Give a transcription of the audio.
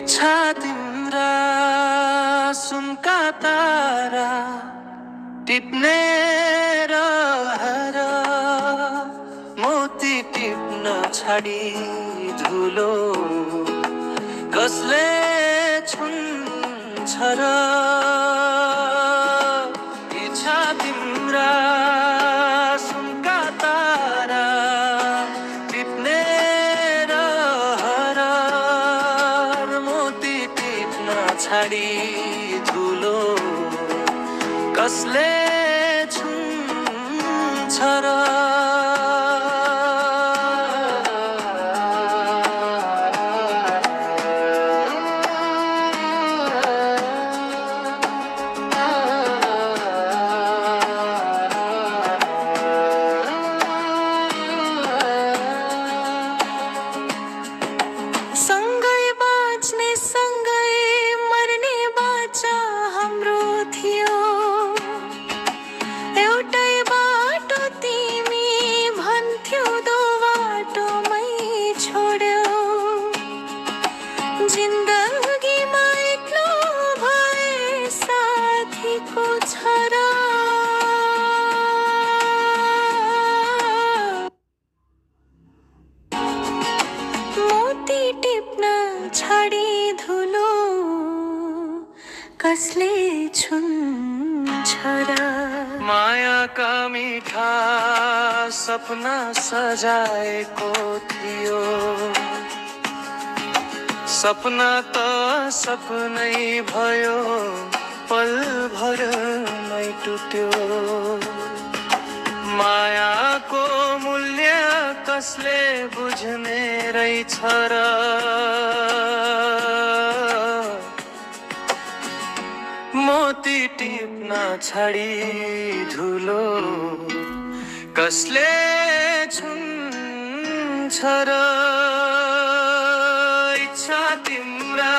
इच्छा तिम्रा सुनका तारा टिप्ने रहर मोती टिप्न छाडी धुलो कसले छुन्छ र इच्छा तिम्रा सुनका तारा टिप्ने रहर मोती टिप्न छाडी धुलो कसले छुन्छ र सँगै बाँच्ने सँगै मर्ने बाचा हाम्रो थियो एउटै बाटो तिमी भन्थ्यौ दो बाटोमै छोड्यौ जिन्दगीमा एक्लो भए साथीको छ र मोती टिप्न छाडी धुलो कसले छुन्छ र मायाका मिठा सपना सजाएको थियो सपना त सपनै भयो पल भरमै टुट्यो मायाको मूल्य कसले बुझ्ने रहेछ र मोती टिप्न छाडी धुलो कसले छुन्छ र इच्छा तिम्रा